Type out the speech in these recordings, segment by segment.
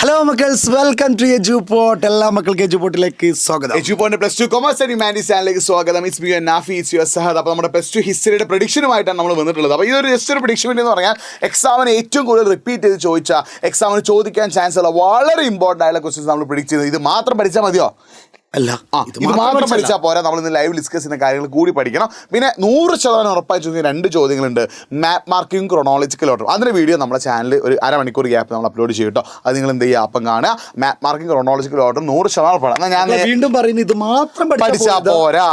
Hello മക്കൾസ്, welcome to Eduport. എല്ലാ മക്കൾക്ക് എജുപോർട്ടിലേക്ക് സ്വാഗതം. എജുപോർട്ടിന്റെ plus two commerce and humanities ചാനലിലേക്ക് സ്വാഗതം. It's me Nafi, it's your Sahad. അപ്പോൾ നമ്മുടെ പ്ലസ് ടു ഹിസ്റ്ററിയുടെ പ്രഡിക്ഷനുമായിട്ടാണ് നമ്മൾ വന്നിട്ടുള്ളത്. അപ്പോൾ ഇതൊരു ജസ്റ്റ് ഒരു പ്രഡിക്ഷൻ എന്ന് പറഞ്ഞാൽ എക്സാമിന് ഏറ്റവും കൂടുതൽ റിപ്പീറ്റ് ചെയ്ത് ചോദിച്ച എക്സാമിന് ചോദിക്കാൻ ചാൻസ് ഉള്ള വളരെ ഇമ്പോർട്ടൻ്റ് ആയിട്ടുള്ള ക്വസ്റ്റ്യൻസ് നമ്മൾ പ്രിഡിക്റ്റ് ചെയ്യുന്നത്. ഇത് മാത്രം പഠിച്ചാൽ മതിയോ? അല്ല, ഇത് മാത്രം പഠിച്ചാൽ പോരാ, നമ്മൾ ഇന്ന് ലൈവ് ഡിസ്കസ് ചെയ്യുന്ന കാര്യങ്ങൾ കൂടി പഠിക്കണം. പിന്നെ 100% ഉറപ്പായി ചോദിക്കുന്ന 2 ചോദ്യങ്ങളുണ്ട്. മാപ്പ് മാർക്കിംഗ്, ക്രോണോളജിക്കൽ ഓർഡർ. അതിൻ്റെ വീഡിയോ നമ്മുടെ ചാനലിൽ ഒരു അരമണിക്കൂർ ഗ്യാപ്പ് നമ്മൾ അപ്ലോഡ് ചെയ്യും കേട്ടോ. അത് നിങ്ങൾ എന്ത് ചെയ്യുക, അപ്പം കാണുക. മാപ്പ് മാർക്കിംഗ്, ക്രോണോളജിക്കൽ ഓർഡർ 100% ഉറപ്പാണ്. എന്നാൽ ഞാൻ വീണ്ടും പറയുന്നത് ഇത് മാത്രം പഠിച്ചാൽ പോരാ.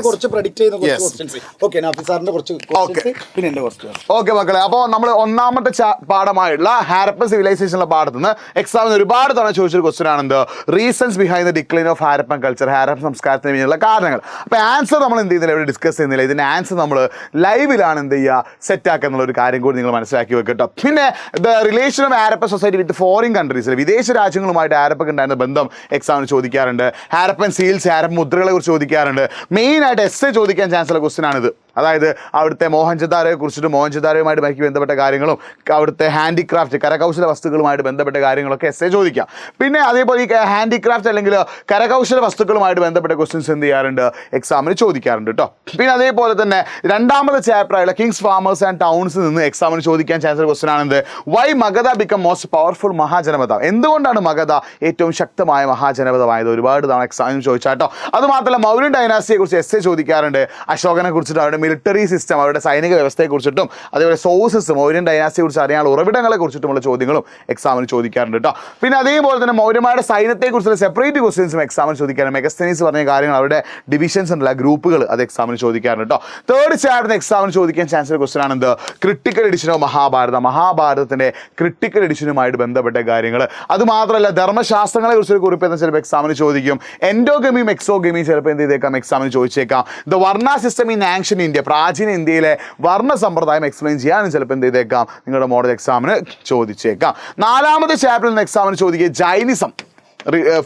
കുറച്ച് predict ചെയ്യുന്ന questions. Okay, നാഫി സാറിന്റെ കുറച്ച് questions, പിന്നെ എൻ്റെ കുറച്ച്. ഓക്കെ മക്കളെ, അപ്പോൾ നമ്മൾ ഒന്നാമത്തെ പാഠമായിട്ടുള്ള ഹാരപ്പൻ സിവിലൈസേഷനുള്ള പാഠത്തിൽ നിന്ന് എക്സാമിന് ഒരുപാട് തവണ ചോദിച്ചൊരു ക്വസ്റ്റൻ ആണെന്ത്, reasons behind the decline of Harappan culture, Harappan സംസ്കാരത്തിന് പിന്നിലുള്ള കാരണങ്ങൾ. അപ്പോൾ ആൻസർ നമ്മൾ എന്ത് ചെയ്യുന്നില്ല, ഇവിടെ ഡിസ്കസ് ചെയ്യുന്നില്ല. ഇതിൻ്റെ ആൻസർ നമ്മൾ ലൈവിലാണ് എന്ത് ചെയ്യുക, സെറ്റ് ആക്കുക എന്നുള്ള ഒരു കാര്യം കൂടി നിങ്ങൾ മനസ്സിലാക്കി വെക്കട്ടോ. പിന്നെ the relation of Harappan society with foreign കൺട്രീസിൽ, വിദേശ രാജ്യങ്ങളുമായിട്ട് ഹാരപ്പൻ ഉണ്ടായിരുന്ന ബന്ധം എക്സാമിന് ചോദിക്കാറുണ്ട്. ഹാരപ്പൻ സീൽസ്, ഹാരപ്പൻ മുദ്രകളെ കുറിച്ച് ചോദിക്കാറുണ്ട്. മെയിനായിട്ട് എസ്സേ ചോദിക്കാൻ ചാൻസ് ഉള്ള ക്വസ്റ്റൻ ആണിത്. അതായത് അവിടുത്തെ മോഹൻജദാരോയെ കുറിച്ചിട്ട് മോഹൻജദാരോയുമായിട്ട് ബന്ധപ്പെട്ട കാര്യങ്ങളും അവിടുത്തെ ഹാൻഡിക്രാഫ്റ്റ്, കരകൗശല വസ്തുക്കളുമായിട്ട് ബന്ധപ്പെട്ട കാര്യങ്ങളൊക്കെ എസ്സേ ചോദിക്കാം. പിന്നെ അതേപോലെ ഈ ഹാൻഡിക്രാഫ്റ്റ് അല്ലെങ്കിൽ കരകൗശല വസ്തുക്കളുമായിട്ട് ബന്ധപ്പെട്ട ക്വസ്റ്റ്യൻസ് എന്ത് ചെയ്യാറുണ്ട്, എക്സാമിന് ചോദിക്കാറുണ്ട് കേട്ടോ. പിന്നെ അതേപോലെ തന്നെ രണ്ടാമത്തെ ചാപ്റ്ററായുള്ള കിങ്സ്, ഫാമേഴ്സ് ആൻഡ് ടൗൺസിൽ നിന്ന് എക്സാമിന് ചോദിക്കാൻ ചാൻസ് ഉള്ള ക്വസ്റ്റൻ ആണെന്ത്, why Magadha become most powerful Mahajanapada. എന്തുകൊണ്ടാണ് മഗധ ഏറ്റവും ശക്തമായ മഹാജനപദമായത്? ഒരുപാട് തവണ എക്സാമിന് ചോദിച്ചാട്ടോ. അതുമാത്രമല്ല മൗര്യൻ ഡൈനാസ്റ്റിയെ കുറിച്ച് എസ്സേ ചോദിക്കാറുണ്ട്. അശോകനെ കുറിച്ചിട്ട് അവരുടെ മിലിറ്ററി സിസ്റ്റം, അവരുടെ സൈനിക വ്യവസ്ഥയെക്കുറിച്ചിട്ടും അതേപോലെ സോഴ്സസ്, മൗര്യൻ ഡൈനാസ്റ്റിയെ കുറിച്ച് അറിയാനുള്ള ഉറവിടങ്ങളെ കുറിച്ചിട്ടുമുള്ള ചോദ്യങ്ങളും എക്സാമിന് ചോദിക്കാറുണ്ട് കേട്ടോ. പിന്നെ അതേപോലെ തന്നെ മൗര്യന്മാരുടെ സൈന്യത്തെക്കുറിച്ചുള്ള സെപ്പറേറ്റ് ക്വസ്റ്റ്യൻസും എക്സാമിന് ചോദിക്കാറുണ്ട്. മെഗസ്തനീസ് പറഞ്ഞ കാര്യങ്ങൾ, അവരുടെ ഡിവിഷൻസ് ഉണ്ടല്ല, ഗ്രൂപ്പുകൾ, അത് എക്സാമിന് ചോദിക്കാറുണ്ട് കേട്ടോ. തേർഡ് ചാപ്റ്ററിന് എക്സാമിന് ചോദിക്കാൻ ചാൻസ് ഉള്ള ക്വസ്റ്റൻ ആണെന്ത്, ക്രിട്ടിക്കൽ എഡിഷൻ ഓഫ് മഹാഭാരത, മഹാഭാരതത്തിൻ്റെ ക്രിട്ടിക്കൽ എഡിഷനുമായിട്ട് ബന്ധപ്പെട്ട കാര്യങ്ങൾ. അത് മാത്രമല്ല ധർമ്മശാസ്ത്രങ്ങളെ കുറിച്ചൊരു കുറിപ്പ് എന്ന് ചിലപ്പോൾ എക്സാമിന് ചോദിക്കും. എൻഡോഗമിയും എക്സോഗമിയും ചിലപ്പോൾ എന്ത് ചെയ്തേക്കാം, എക്സാമിന് ചോദിച്ചേക്കാം. ദ വർണ്ണ സിസ്റ്റം ഇൻ ആൻഷ്യൻ ഇന്ത്യ, പ്രാചീന ഇന്ത്യയിലെ വർണ്ണ സമ്പ്രദായം എക്സ്പ്ലെയിൻ ചെയ്യാനും ചിലപ്പോൾ എന്ത് ചെയ്തേക്കാം, നിങ്ങളുടെ മോഡൽ എക്സാമിന് ചോദിച്ചേക്കാം. നാലാമത്തെ ചാപ്റ്ററിൽ നിന്ന് എക്സാമിന് ചോദിക്കുക ജൈനിസം,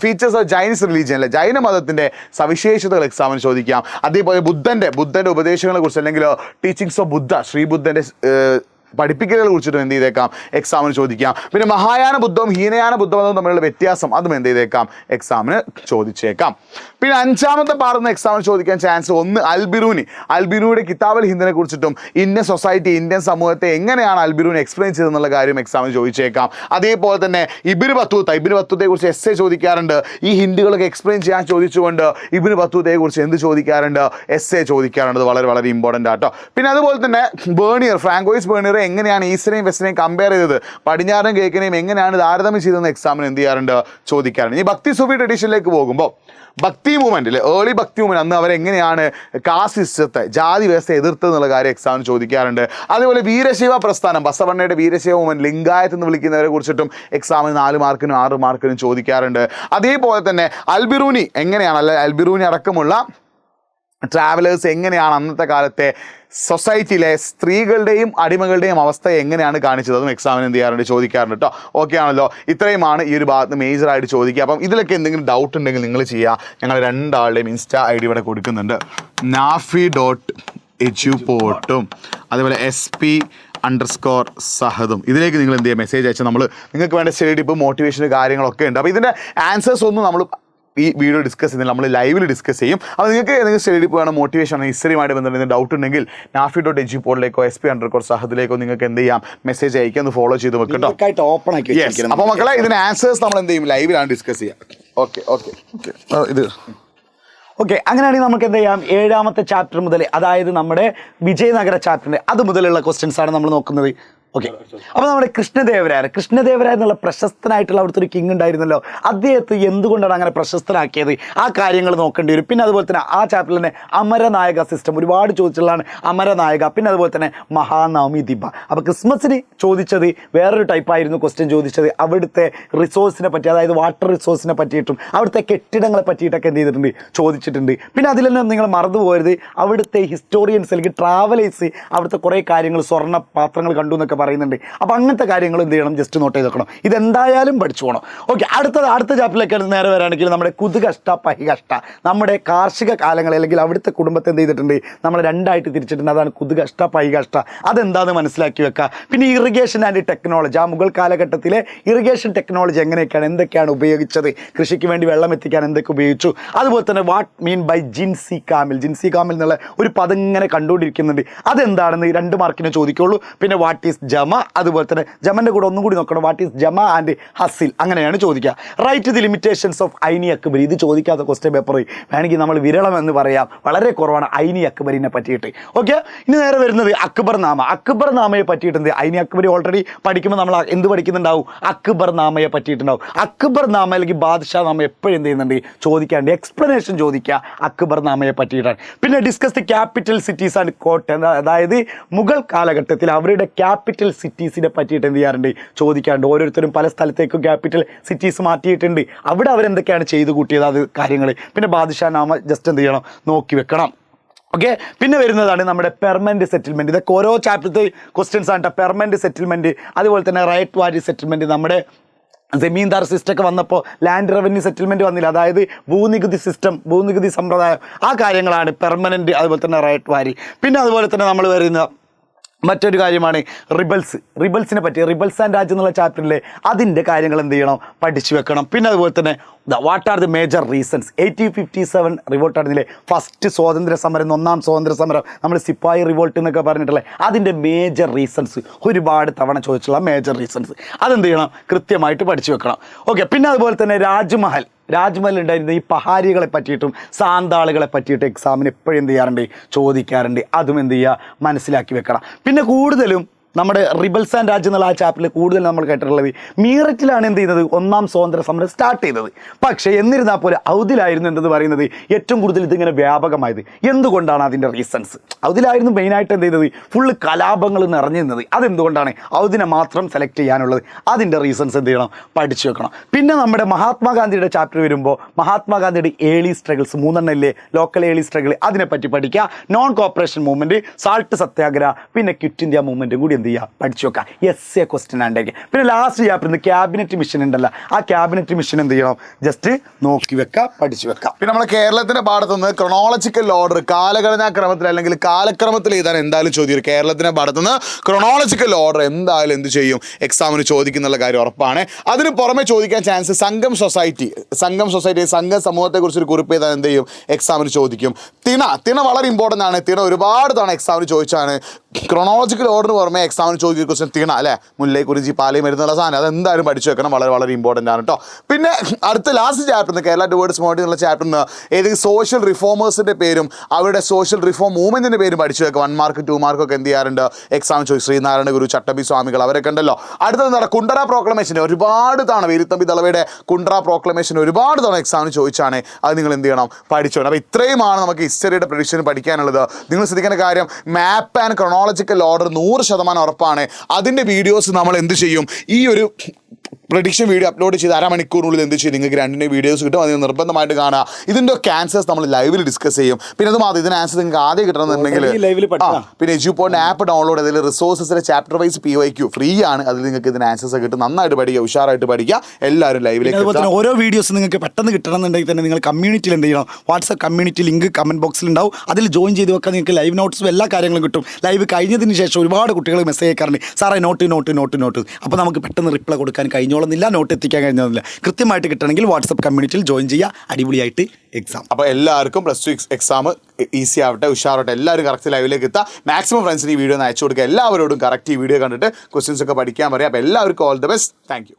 ഫീച്ചേഴ്സ് ഓഫ് ജൈനിസ് റിലീജിയൻ, അല്ലെ ജൈന മതത്തിൻ്റെ സവിശേഷതകൾ എക്സാമിന് ചോദിക്കാം. അതേപോലെ ബുദ്ധൻ്റെ ഉപദേശങ്ങളെ കുറിച്ച് അല്ലെങ്കിൽ ടീച്ചിങ്സ് ഓഫ് ബുദ്ധ, ശ്രീബുദ്ധൻ്റെ പഠിപ്പിക്കലുകളെ കുറിച്ചിട്ടും എന്ത് ചെയ്തേക്കാം, എക്സാമിന് ചോദിക്കാം. പിന്നെ മഹായാന ബുദ്ധവും ഹീനയാന ബുദ്ധമതവും തമ്മിലുള്ള വ്യത്യാസം, അതും എന്ത് ചെയ്തേക്കാം, എക്സാമിന് ചോദിച്ചേക്കാം. പിന്നെ അഞ്ചാമത്തെ പാടുന്ന എക്സാമിന് ചോദിക്കാൻ ചാൻസ് ഒന്ന് അൽബിറൂനിയുടെ കിതാബ് അൽ ഹിന്ദിനെ കുറിച്ചിട്ടും ഇന്ത്യൻ സൊസൈറ്റി, ഇന്ത്യൻ സമൂഹത്തെ എങ്ങനെയാണ് അൽബിറൂനി എക്സ്പ്ലെയിൻ ചെയ്തെന്നുള്ള കാര്യം എക്സാമിന് ചോദിച്ചേക്കാം. അതേപോലെ തന്നെ ഇബ്നു ബത്തൂത്തയെ കുറിച്ച് എസ്സേ ചോദിക്കാറുണ്ട്. ഈ ഹിന്ദികളൊക്കെ എക്സ്പ്ലെയിൻ ചെയ്യാൻ ചോദിച്ചുകൊണ്ട് ഇബ്നു ബത്തൂത്തയെ കുറിച്ച് എന്ത് ചോദിക്കാറുണ്ട്, എസ്സേ ചോദിക്കാറുണ്ട്. വളരെ വളരെ ഇമ്പോർട്ടൻ്റ് ആട്ടോ. പിന്നെ അതുപോലെ തന്നെ ഫ്രാങ്കോയിസ് ബേണിയർ എങ്ങനെയാണ് ഈസ്റ്റിനെയും വെസ്റ്റിനെയും കമ്പയർ ചെയ്തത്, പടിഞ്ഞാറനും കിഴക്കിനെയും എങ്ങനെയാണ് താരതമ്യം ചെയ്തതെന്ന് എക്സാമിന് എന്ത് ചെയ്യാറുണ്ട്, ചോദിക്കാറുണ്ട്. ഈ ഭക്തി സൂഫി ട്രഡീഷനിലേക്ക് പോകുമ്പോൾ ഭക്തി മൂവ്മെൻറ്റിൽ, ഏർലി ഭക്തി മൂവ്മെൻറ്റ്, അന്ന് അവരെങ്ങനെയാണ് കാസ്റ്റ് സിസ്റ്റത്തെ, ജാതി വ്യവസ്ഥ എതിർത്തതെന്നുള്ള കാര്യം എക്സാമിന് ചോദിക്കാറുണ്ട്. അതേപോലെ വീരശൈവ പ്രസ്ഥാനം, ബസവണ്ണയുടെ വീരശൈവ മൂവ്മെൻറ്റ്, ലിംഗായത്ത് എന്ന് വിളിക്കുന്നവരെ കുറിച്ചിട്ടും എക്സാമിന് 4 മാർക്കിനും 6 മാർക്കിനും ചോദിക്കാറുണ്ട്. അതേപോലെ തന്നെ അൽബിറൂനി എങ്ങനെയാണ്, അൽബിറൂനി അടക്കമുള്ള ട്രാവലേഴ്സ് എങ്ങനെയാണ് അന്നത്തെ കാലത്തെ സൊസൈറ്റിയിലെ സ്ത്രീകളുടെയും അടിമകളുടെയും അവസ്ഥ എങ്ങനെയാണ് കാണിച്ചത്, അതും എക്സാമിന് എന്ത് ചെയ്യാറുണ്ട്, ചോദിക്കാറുണ്ട് കേട്ടോ. ഓക്കെ ആണല്ലോ. ഇത്രയുമാണ് ഈ ഒരു ഭാഗത്ത് മേജറായിട്ട് ചോദിക്കുക. അപ്പം ഇതിലൊക്കെ എന്തെങ്കിലും ഡൗട്ട് ഉണ്ടെങ്കിൽ നിങ്ങൾ ചെയ്യുക. ഞങ്ങൾ 2 ആളുടെയും ഇൻസ്റ്റാ ID ഇവിടെ കൊടുക്കുന്നുണ്ട്. nafi.ejuportum അതേപോലെ SP_സഹദും. ഇതിലേക്ക് നിങ്ങൾ എന്ത് ചെയ്യുക, മെസ്സേജ് അയച്ചാൽ നിങ്ങൾക്ക് വേണ്ട സ്റ്റഡി ടിപ്പ്, മോട്ടിവേഷൻ കാര്യങ്ങളൊക്കെ ഉണ്ട്. അപ്പോൾ ഇതിൻ്റെ ആൻസേഴ്സ് ഒന്നും നമ്മൾ ഈ വീഡിയോ ഡിസ്കസ് ചെയ്യുന്നില്ല, നമ്മൾ ലൈവിൽ ഡിസ്കസ് ചെയ്യും. അപ്പോൾ നിങ്ങൾക്ക് സ്റ്റഡി ടിപ്പ് വേണം, മോട്ടിവേഷൻ, ഹിസ്റ്ററിയുമായിട്ട് ബന്ധപ്പെട്ട ഡൗട്ട് ഉണ്ടെങ്കിൽ nafi.ejuportiലേക്കോ SP_സഹദിലേക്കോ നിങ്ങൾക്ക് എന്ത് ചെയ്യാം, മെസ്സേജ് അയക്കുക, ഒന്ന് ഫോളോ ചെയ്ത് വെക്കട്ടോ. അപ്പോൾ മക്കളെ ഇതിന് ആൻസേഴ്സ് നമ്മൾ എന്ത് ചെയ്യും, ലൈവിലാണ് ഡിസ്കസ് ചെയ്യുക. ഓക്കെ, അങ്ങനെയാണെങ്കിൽ നമുക്ക് എന്ത് ചെയ്യാം, 7ാമത്തെ ചാപ്റ്റർ മുതൽ, അതായത് നമ്മുടെ വിജയനഗര ചാപ്റ്ററിൻ്റെ അത് മുതലുള്ള ക്വസ്റ്റ്യൻസ് ആണ് നമ്മൾ നോക്കുന്നത്. ഓക്കെ, അപ്പോൾ നമ്മുടെ കൃഷ്ണദേവരായ എന്നുള്ള പ്രശസ്തനായിട്ടുള്ള അവിടുത്തെ ഒരു കിങ് ഉണ്ടായിരുന്നല്ലോ, അദ്ദേഹത്തെ എന്തുകൊണ്ടാണ് അങ്ങനെ പ്രശസ്തനാക്കിയത്, ആ കാര്യങ്ങൾ നോക്കേണ്ടി വരും. പിന്നെ അതുപോലെ തന്നെ ആ ചാപ്റ്ററിൽ തന്നെ അമരനായക സിസ്റ്റം ഒരുപാട് ചോദിച്ചിട്ടുള്ളതാണ്, അമരനായക. പിന്നെ അതുപോലെ തന്നെ മഹാനവമി ദിബ. അപ്പോൾ ക്രിസ്മസിന് ചോദിച്ചത് വേറൊരു ടൈപ്പായിരുന്നു ക്വസ്റ്റ്യൻ ചോദിച്ചത്, അവിടുത്തെ റിസോഴ്സിനെ പറ്റി, അതായത് വാട്ടർ റിസോഴ്സിനെ പറ്റിയിട്ടും അവിടുത്തെ കെട്ടിടങ്ങളെ പറ്റിയിട്ടൊക്കെ എന്ത് ചെയ്തിട്ടുണ്ട്, ചോദിച്ചിട്ടുണ്ട്. പിന്നെ അതിൽ തന്നെ നിങ്ങൾ മറന്നുപോകരുത്, അവിടുത്തെ ഹിസ്റ്റോറിയൻസ് അല്ലെങ്കിൽ ട്രാവലേഴ്സ് അവിടുത്തെ കുറേ കാര്യങ്ങൾ, സ്വർണ്ണ പാത്രങ്ങൾ കണ്ടു എന്നൊക്കെ പറയുന്നുണ്ട്. അപ്പോൾ അങ്ങനത്തെ കാര്യങ്ങൾ എന്ത് ചെയ്യണം, ജസ്റ്റ് നോട്ട് ചെയ്ത് വെക്കണം. ഇതെന്തായാലും പഠിച്ചു പോകണം. ഓക്കെ, അടുത്ത ചാപ്റ്ററിലേക്ക് നേരെ വരാണെങ്കിൽ നമ്മുടെ കുതുകഷ്ട പഹികഷ്ട, നമ്മുടെ കാർഷിക കാലങ്ങൾ അല്ലെങ്കിൽ അവിടുത്തെ കുടുംബത്തെ എന്ത് ചെയ്തിട്ടുണ്ട്, നമ്മൾ രണ്ടായിട്ട് തിരിച്ചിട്ടുണ്ട്. അതാണ് കുതുകഷ്ട പഹികഷ്ട. അതെന്താണെന്ന് മനസ്സിലാക്കി വെക്കുക. പിന്നെ ഇറിഗേഷൻ ആൻഡ് ടെക്നോളജി, ആ മുഗൾ കാലഘട്ടത്തിലെ ഇറിഗേഷൻ ടെക്നോളജി എങ്ങനെയൊക്കെയാണ്, എന്തൊക്കെയാണ് ഉപയോഗിച്ചത്, കൃഷിക്ക് വേണ്ടി വെള്ളം എത്തിക്കാൻ എന്തൊക്കെ ഉപയോഗിച്ചു. അതുപോലെ തന്നെ വാട്ട് മീൻ ബൈ ജിൻസി കാമിൽ എന്നുള്ള ഒരു പദം ഇങ്ങനെ കണ്ടുകൊണ്ടിരിക്കുന്നുണ്ട്. അതെന്താണെന്ന് 2 മാർക്കിനെ ചോദിക്കുള്ളൂ. പിന്നെ വാട്ട് ഈസ് ജമ, അതുപോലെ തന്നെ ജമൻ്റെ കൂടെ ഒന്നും കൂടി നോക്കണം, what is jama and hasil, അങ്ങനെയാണ് ചോദിക്കുക. Write the limitations of Aini Akbari, ഇത് ചോദിക്കാത്ത ക്വസ്റ്റ്യൻ പേപ്പർ വേണമെങ്കിൽ നമ്മൾ വിരളം എന്ന് പറയാം, വളരെ കുറവാണ് ഐനി അക്ബരിനെ പറ്റിയിട്ട്. ഓക്കെ, ഇനി നേരെ വരുന്നത് അക്ബർ നാമയെ പറ്റിയിട്ട് എന്ത്, ഐനി അക്ബരി ഓൾറെഡി പഠിക്കുമ്പോൾ നമ്മൾ എന്ത് പഠിക്കുന്നുണ്ടാവും, അക്ബർ നാമയെ പറ്റിയിട്ടുണ്ടാവും. അക്ബർ നാമ അല്ലെങ്കിൽ ബാദ്ഷാ നാമ എപ്പോഴും എന്ത് ചെയ്യുന്നുണ്ട്, ചോദിക്കാണ്ട് എക്സ്പ്ലനേഷൻ ചോദിക്കുക അക്ബർ നാമയെ പറ്റിയിട്ടാണ്. പിന്നെ discuss the capital cities and court, അതായത് മുഗൾ കാലഘട്ടത്തിൽ അവരുടെ ക്യാപിറ്റൽ സിറ്റീസിനെ പറ്റിയിട്ട് എന്ത് ചെയ്യാറുണ്ട്, ചോദിക്കാറുണ്ട്. ഓരോരുത്തരും പല സ്ഥലത്തേക്കും ക്യാപിറ്റൽ സിറ്റീസ് മാറ്റിയിട്ടുണ്ട്, അവിടെ അവരെന്തൊക്കെയാണ് ചെയ്തു കൂട്ടിയത്, അത് കാര്യങ്ങൾ. പിന്നെ ബാദ്ഷാ നാമ ജസ്റ്റ് എന്ത് ചെയ്യണം, നോക്കി വെക്കണം. ഓക്കെ, പിന്നെ വരുന്നതാണ് നമ്മുടെ പെർമനൻറ്റ് സെറ്റിൽമെൻറ്റ്. ഇതൊക്കെ ഓരോ ചാപ്റ്ററത്തെ ക്വസ്റ്റ്യൻസ് ആണ് കേട്ടോ. പെർമനൻറ്റ് സെറ്റിൽമെൻറ്റ്, അതുപോലെ തന്നെ റൈറ്റ് വാരി സെറ്റിൽമെൻറ്റ്, നമ്മുടെ ജമീന്ദാർ സിസ്റ്റമൊക്കെ വന്നപ്പോൾ ലാൻഡ് റവന്യൂ സെറ്റിൽമെൻറ്റ് വന്നില്ല, അതായത് ഭൂനികുതി സമ്പ്രദായം, ആ കാര്യങ്ങളാണ് പെർമനൻറ്റ്, അതുപോലെ തന്നെ റൈറ്റ് വാരി. പിന്നെ അതുപോലെ തന്നെ നമ്മൾ വരുന്ന മറ്റൊരു കാര്യമാണ് റിബൽസിനെ പറ്റി, റിബൽസ് ആൻഡ് രാജ് എന്നുള്ള ചാപ്റ്ററിലെ അതിൻ്റെ കാര്യങ്ങൾ എന്ത് ചെയ്യണം, പഠിച്ചു വെക്കണം. പിന്നെ അതുപോലെ തന്നെ what are the major reasons, 1857 റിവോൾട്ടാണെന്നില്ലേ, ഫസ്റ്റ് സ്വാതന്ത്ര്യ സമരം, ഒന്നാം സ്വാതന്ത്ര്യ സമരം, നമ്മൾ സിപ്പായി റിവോൾട്ട് എന്നൊക്കെ പറഞ്ഞിട്ടുള്ളത്, അതിൻ്റെ മേജർ റീസൺസ് ഒരുപാട് തവണ ചോദിച്ചുള്ള മേജർ റീസൺസ് അതെന്ത് ചെയ്യണം, കൃത്യമായിട്ട് പഠിച്ചു വെക്കണം. ഓക്കെ, പിന്നെ അതുപോലെ തന്നെ രാജ്മഹൽ ഉണ്ടായിരുന്ന ഈ പഹാരികളെ പറ്റിയിട്ടും സാന്താളുകളെ പറ്റിയിട്ടും എക്സാമിന് എപ്പോഴും എന്ത് ചെയ്യാറുണ്ട്, ചോദിക്കാറുണ്ട്. അതും എന്ത് ചെയ്യുക, മനസ്സിലാക്കി വെക്കണം. പിന്നെ കൂടുതലും നമ്മുടെ റിബൽസ് ആൻഡ് രാജ് എന്നുള്ള ആ ചാപ്റ്ററിൽ കൂടുതൽ നമ്മൾ കേട്ടിട്ടുള്ളത് മീററ്റിലാണ് എന്ത് ചെയ്യുന്നത്, ഒന്നാം സ്വാതന്ത്ര്യ സമരം സ്റ്റാർട്ട് ചെയ്തത്. പക്ഷേ എന്നിരുന്നാൽ പോലെ ഔദിലായിരുന്നു എന്തെന്ന് പറയുന്നത് ഏറ്റവും കൂടുതൽ ഇതിങ്ങനെ വ്യാപകമായത്. എന്തുകൊണ്ടാണ് അതിൻ്റെ റീസൺസ്, ഔദിലായിരുന്നു മെയിനായിട്ട് എന്ത് ചെയ്തത്, ഫുള്ള് കലാപങ്ങൾ നിറഞ്ഞിരുന്നത്. അതെന്തുകൊണ്ടാണ് ഔദിനെ മാത്രം സെലക്ട് ചെയ്യാനുള്ളത്, അതിൻ്റെ റീസൺസ് എന്ത് ചെയ്യണം, പഠിച്ചു വെക്കണം. പിന്നെ നമ്മുടെ മഹാത്മാഗാന്ധിയുടെ ചാപ്റ്റർ വരുമ്പോൾ മഹാത്മാഗാന്ധിയുടെ ഏർലി സ്ട്രഗിൾസ് 3 ഇല്ലേ, ലോക്കൽ ഏർലി സ്ട്രഗിൾ, അതിനെപ്പറ്റി പഠിക്കുക. നോൺ കോപ്പറേഷൻ മൂവ്മെൻറ്റ്, സാൾട്ട് സത്യാഗ്രഹ, പിന്നെ ക്വിറ്റ് ഇന്ത്യ മൂവ്മെൻറ്റും കൂടി എന്ത് ചെയ്യുക, പഠിച്ചു വെക്കുക. എസ് എ ക്വസ്റ്റ്യൻ ആണെങ്കിൽ. പിന്നെ ലാസ്റ്റ് ചാപ്റ്റർ ക്യാബിനറ്റ് മിഷൻ ഉണ്ടല്ലോ, ആ ക്യാബിനറ്റ് മിഷൻ എന്ത് ചെയ്യണം, ജസ്റ്റ് നോക്കി വെക്കുക, പഠിച്ചു വെക്കാം. പിന്നെ നമ്മുടെ കേരളത്തിന്റെ പാഠത്തുനിന്ന് ക്രൊണോളജിക്കൽ ഓർഡർ, കാലഗണനാ ക്രമത്തിൽ അല്ലെങ്കിൽ കാലക്രമത്തിൽ എഴുതാൻ എന്തായാലും ചോദിക്കും. കേരളത്തിന്റെ പാഠത്തുനിന്ന് ക്രൊണോളജിക്കൽ ഓർഡർ എന്തായാലും എന്ത് ചെയ്യും, എക്സാമിന് ചോദിക്കുന്നുള്ള കാര്യം ഉറപ്പാണ്. അതിന് പുറമെ ചോദിക്കാൻ ചാൻസ് സംഘം സൊസൈറ്റി സംഘ സമൂഹത്തെക്കുറിച്ച് ഒരു കുറിപ്പ് ചെയ്താൽ എന്ത് ചെയ്യും, എക്സാമിന് ചോദിക്കും. തിണ വളരെ ഇമ്പോർട്ടൻ്റ് ആണ്. തിണ ഒരുപാട് തവണ എക്സാമിന് ചോദിച്ചാണ്. ക്രൊണോളജിക്കൽ ഓർഡർ പുറമെ എക്സാമിന് ചോദിക്കുന്ന ക്വസ്റ്റ്യൻ തിണ അല്ലേ, മുല്ലേ കുറിഞ്ചി പാലയും വരുന്നുള്ള സാധനം, അതെന്തായാലും പഠിച്ചു വെക്കണം, വളരെ വളരെ ഇമ്പോർട്ടൻ്റ് ആണ് കേട്ടോ. പിന്നെ അടുത്ത ലാസ്റ്റ് ചാപ്റ്ററിന് കേരള ടുവേർഡ്സ് മോഡി എന്നുള്ള ചാപ്റ്ററിന് ഏതെങ്കിലും സോഷ്യൽ റിഫോമേഴ്സിൻ്റെ പേരും അവരുടെ സോഷ്യൽ റിഫോം മൂവ്മെൻറ്റിൻ്റെ പേരും പഠിച്ചു വെക്കുക. 1 മാർക്ക് 2 മാർക്കൊക്കെ എന്ത് ചെയ്യാറുണ്ട്, എക്സാം ചോദിച്ചു. ശ്രീനാരായണ ഗുരു, ചട്ടമ്പി സ്വാമികൾ, അവരൊക്കെ ഉണ്ടല്ലോ. അടുത്തത് എന്താണ്, കുണ്ടറ പ്രോക്ലമേഷൻ, ഒരുപാട് തവണ വീരത്തമ്പി ദളവയുടെ കുണ്ടറ പ്രോക്ലമേഷൻ ഒരുപാട് തവണ എക്സാമിന് ചോദിച്ചാണ്. അത് നിങ്ങൾ എന്ത് ചെയ്യണം, പഠിച്ചു വേണം. അപ്പോൾ ഇത്രയുമാണ് നമുക്ക് ഹിസ്റ്ററിയുടെ പ്രഡിക്ഷൻ പഠിക്കാനുള്ളത്. നിങ്ങൾ ശ്രദ്ധിക്കേണ്ട കാര്യം, മാപ്പ് ആൻഡ് ക്രൊണോളജിക്കൽ ഓർഡർ 100% ഉറപ്പാണ്. അതിൻ്റെ വീഡിയോസ് നമ്മൾ എന്ത് ചെയ്യും, ഈ ഒരു പ്രഡിക്ഷൻ വീഡിയോ അപ്ലോഡ് ചെയ്ത് അരമണിക്കൂറിനുള്ളിൽ എന്ത് ചെയ്യും, നിങ്ങൾക്ക് 2 വീഡിയോസ് കിട്ടും. അതിന് നിർബന്ധമായിട്ട് കാണുക. ഇതിൻ്റെ ക്യാൻസേഴ്സ് നമ്മൾ ലൈവിൽ ഡിസ്കസ് ചെയ്യും. പിന്നെ അത് മാത്രം ഇതിന് ആൻസർ നിങ്ങൾക്ക് ആദ്യം കിട്ടണമെന്നുണ്ടെങ്കിൽ പിന്നെ എജ്യൂപോയിൻ്റെ ആപ്പ് ഡൗൺലോഡ് ചെയ്തതിൽ റിസോഴ്സസിലെ ചാപ്റ്റർ വൈസ് PYQ ഫ്രീ ആണ്. അതിൽ നിങ്ങൾക്ക് ഇതിന് ആൻസേഴ്സ് കിട്ടും. നന്നായിട്ട് പഠിക്കുക, ഉഷാറായിട്ട് പഠിക്കുക. എല്ലാവരും ലൈവിലേക്ക്. ഓരോ വീഡിയോസ് നിങ്ങൾക്ക് പെട്ടെന്ന് കിട്ടണമെന്നുണ്ടെങ്കിൽ തന്നെ നിങ്ങൾ കമ്മ്യൂണിറ്റിയിൽ എന്ത് ചെയ്യണം, വാട്സ്ആപ്പ് കമ്മ്യൂണിറ്റി ലിങ്ക് കമൻറ്റ് ബോക്സിൽ ഉണ്ടാവും. അതിൽ ജോയിൻ ചെയ്ത് വെക്കാൻ നിങ്ങൾക്ക് ലൈവ് നോട്ട്സും എല്ലാ കാര്യങ്ങളും കിട്ടും. ലൈവ് കഴിഞ്ഞതിന് ശേഷം ഒരുപാട് കുട്ടികൾ മെസ്സേജ് അയക്കാറുണ്ട്, സാറേ നോട്ട്. അപ്പോൾ നമുക്ക് പെട്ടെന്ന് റിപ്ലൈ കൊടുക്കാൻ കഴിഞ്ഞോളുന്നില്ല, നോട്ട് എത്തിക്കാൻ കഴിഞ്ഞോന്നില്ല. കൃത്യമായിട്ട് കിട്ടണമെങ്കിൽ വാട്സ്ആപ്പ് കമ്മ്യൂണിറ്റിയിൽ ജോയിൻ ചെയ്യുക. അടിപൊളിയായിട്ട് എക്സാം. അപ്പോൾ എല്ലാവർക്കും +2 എക്സാം ഈസി ആവട്ടെ, ഉഷാറാവട്ടെ. എല്ലാവരും കറക്റ്റ് ലൈവിലേക്ക് എത്താം. മാക്സിമം ഫ്രണ്ട്സിന് ഈ വീഡിയോ ഒന്ന് അയച്ചു കൊടുക്കുക. എല്ലാവരോടും കറക്റ്റ് ഈ വീഡിയോ കണ്ടിട്ട് ക്വസ്റ്റ്യൻസ് ഒക്കെ പഠിക്കാൻ പറയാം. അപ്പോൾ എല്ലാവർക്കും all the best. Thank you.